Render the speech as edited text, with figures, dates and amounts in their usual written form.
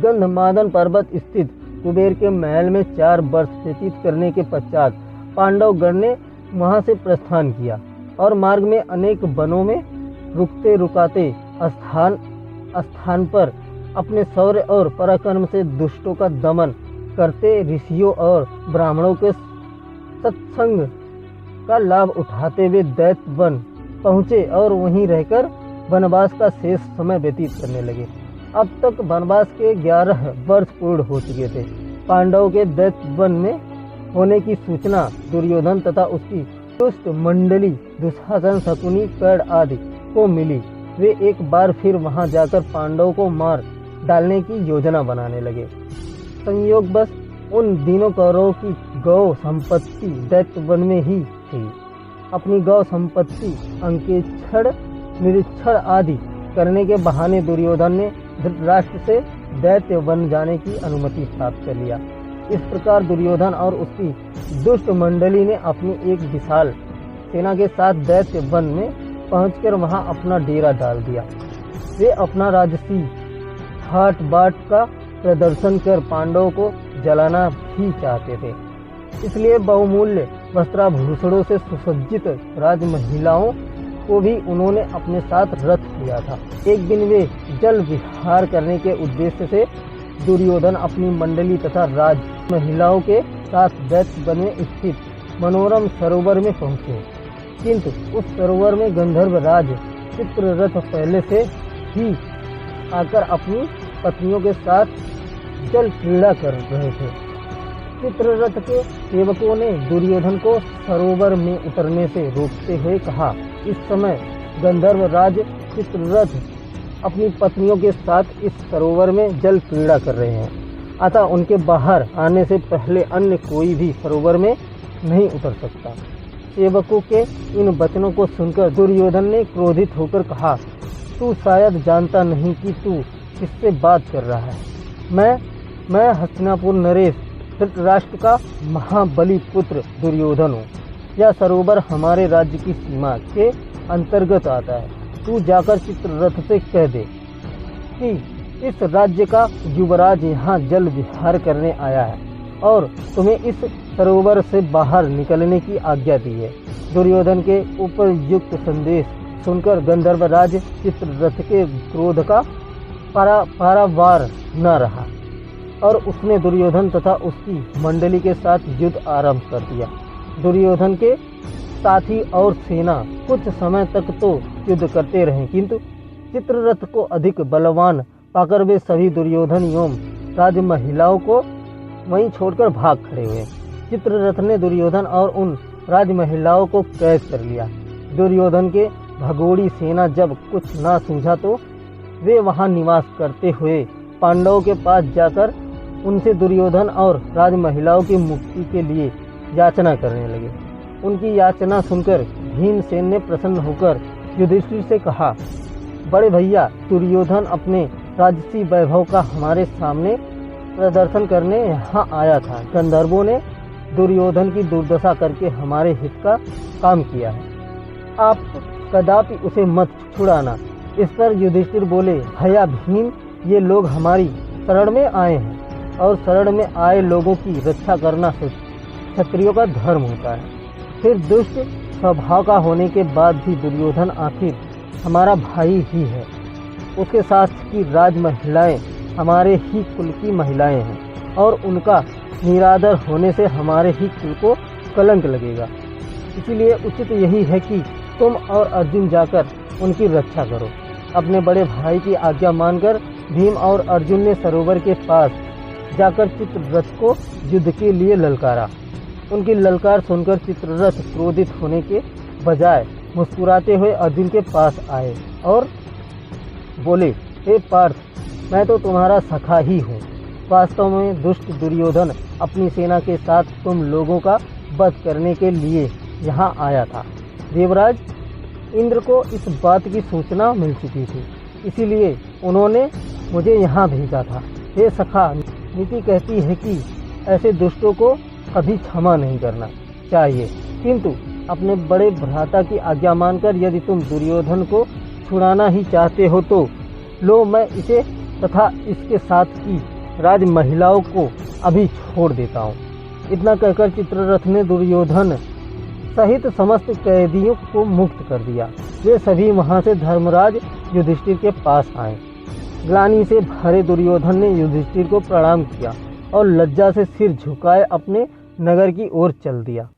गंधमादन पर्वत स्थित कुबेर के महल में 4 वर्ष व्यतीत करने के पश्चात पांडव गण ने वहां से प्रस्थान किया और मार्ग में अनेक वनों में रुकते रुकाते स्थान पर अपने शौर्य और पराक्रम से दुष्टों का दमन करते ऋषियों और ब्राह्मणों के सत्संग का लाभ उठाते हुए दैत्य वन पहुँचे और वहीं रहकर वनवास का शेष समय व्यतीत करने लगे। अब तक वनवास के 11 वर्ष पूर्ण हो चुके थे। पांडवों के दैत्य वन में होने की सूचना दुर्योधन तथा उसकी दुष्ट मंडली दुशासन, शकुनी, कर्ण आदि को मिली। वे एक बार फिर वहां जाकर पांडवों को मार डालने की योजना बनाने लगे। संयोगवश उन दिनों कौरवों की गौ संपत्ति दैत्य वन में ही थी। अपनी गौ संपत्ति अंकेक्षण, निरीक्षण आदि करने के बहाने दुर्योधन ने धृतराष्ट्र से दैत्य वन जाने की अनुमति प्राप्त कर लिया। इस प्रकार दुर्योधन और उसकी दुष्ट मंडली ने अपनी एक विशाल सेना के साथ दैत्य वन में पहुंचकर वहां अपना डेरा डाल दिया। वे अपना राजसी ठाट बाट का प्रदर्शन कर पांडवों को जलाना भी चाहते थे। इसलिए बहुमूल्य वस्त्राभूषणों से सुसज्जित राजमहिलाओं को भी उन्होंने अपने साथ रथ किया था। एक दिन वे जल विहार करने के उद्देश्य से दुर्योधन अपनी मंडली तथा राजमहिलाओं के साथ दैत्य वन में स्थित मनोरम सरोवर में पहुंचे, किंतु उस सरोवर में गंधर्व राज चित्ररथ पहले से ही आकर अपनी पत्नियों के साथ जल क्रीड़ा कर रहे थे। चित्ररथ के सेवकों ने दुर्योधन को सरोवर में उतरने से रोकते हुए कहा, इस समय गंधर्व राज चित्ररथ अपनी पत्नियों के साथ इस सरोवर में जल क्रीड़ा कर रहे हैं, अतः उनके बाहर आने से पहले अन्य कोई भी सरोवर में नहीं उतर सकता। सेवकों के इन वचनों को सुनकर दुर्योधन ने क्रोधित होकर कहा, तू शायद जानता नहीं कि तू किससे बात कर रहा है। मैं हस्तिनापुर नरेश धृतराष्ट्र का महाबली पुत्र दुर्योधन हूँ। यह सरोवर हमारे राज्य की सीमा के अंतर्गत आता है। तू जाकर चित्ररथ से कह दे कि इस राज्य का युवराज यहाँ जल विहार करने आया है और तुम्हें इस सरोवर से बाहर निकलने की आज्ञा दी है। दुर्योधन के उपयुक्त संदेश सुनकर गंधर्व राज चित्ररथ के क्रोध का पारावार न रहा और उसने दुर्योधन तथा उसकी मंडली के साथ युद्ध आरंभ कर दिया। दुर्योधन के साथी और सेना कुछ समय तक तो युद्ध करते रहे, किंतु चित्ररथ को अधिक बलवान पाकर वे सभी दुर्योधन एवं राजमहिलाओं को वहीं छोड़कर भाग खड़े हुए। चित्ररथ ने दुर्योधन और उन राजमहिलाओं को कैद कर लिया। दुर्योधन के भगोड़ी सेना जब कुछ ना सूझा तो वे वहां निवास करते हुए पांडवों के पास जाकर उनसे दुर्योधन और राजमहिलाओं की मुक्ति के लिए याचना करने लगे। उनकी याचना सुनकर भीमसेन ने प्रसन्न होकर युधिष्ठिर से कहा, बड़े भैया, दुर्योधन अपने राजसी वैभव का हमारे सामने प्रदर्शन करने यहाँ आया था। गंधर्वों ने दुर्योधन की दुर्दशा करके हमारे हित का काम किया है। आप कदापि उसे मत छुड़ाना। इस पर युधिष्ठिर बोले, भैया भीम, ये लोग हमारी शरण में आए हैं और शरण में आए लोगों की रक्षा करना क्षत्रियों का धर्म होता है। फिर दुष्ट स्वभाव का होने के बाद भी दुर्योधन आखिर हमारा भाई ही है। उसके साथ की राजमहिलाएं हमारे ही कुल की महिलाएं हैं और उनका निरादर होने से हमारे ही कुल को कलंक लगेगा। इसीलिए उचित यही है कि तुम और अर्जुन जाकर उनकी रक्षा करो। अपने बड़े भाई की आज्ञा मानकर भीम और अर्जुन ने सरोवर के पास जाकर चित्ररथ को युद्ध के लिए ललकारा। उनकी ललकार सुनकर चित्ररथ क्रोधित होने के बजाय मुस्कुराते हुए अर्जुन के पास आए और बोले, हे पार्थ, मैं तो तुम्हारा सखा ही हूँ। वास्तव में दुष्ट दुर्योधन अपनी सेना के साथ तुम लोगों का वध करने के लिए यहाँ आया था। देवराज इंद्र को इस बात की सूचना मिल चुकी थी, इसीलिए उन्होंने मुझे यहाँ भेजा था। हे सखा, नीति कहती है कि ऐसे दुष्टों को कभी क्षमा नहीं करना चाहिए, किंतु अपने बड़े भ्राता की आज्ञा मानकर यदि तुम दुर्योधन को छुड़ाना ही चाहते हो तो लो, मैं इसे तथा इसके साथ ही राज महिलाओं को अभी छोड़ देता हूँ। इतना कहकर चित्ररथ ने दुर्योधन सहित समस्त कैदियों को मुक्त कर दिया। वे सभी वहां से धर्मराज युधिष्ठिर के पास आए। ग्लानि से भरे दुर्योधन ने युधिष्ठिर को प्रणाम किया और लज्जा से सिर झुकाए अपने नगर की ओर चल दिया।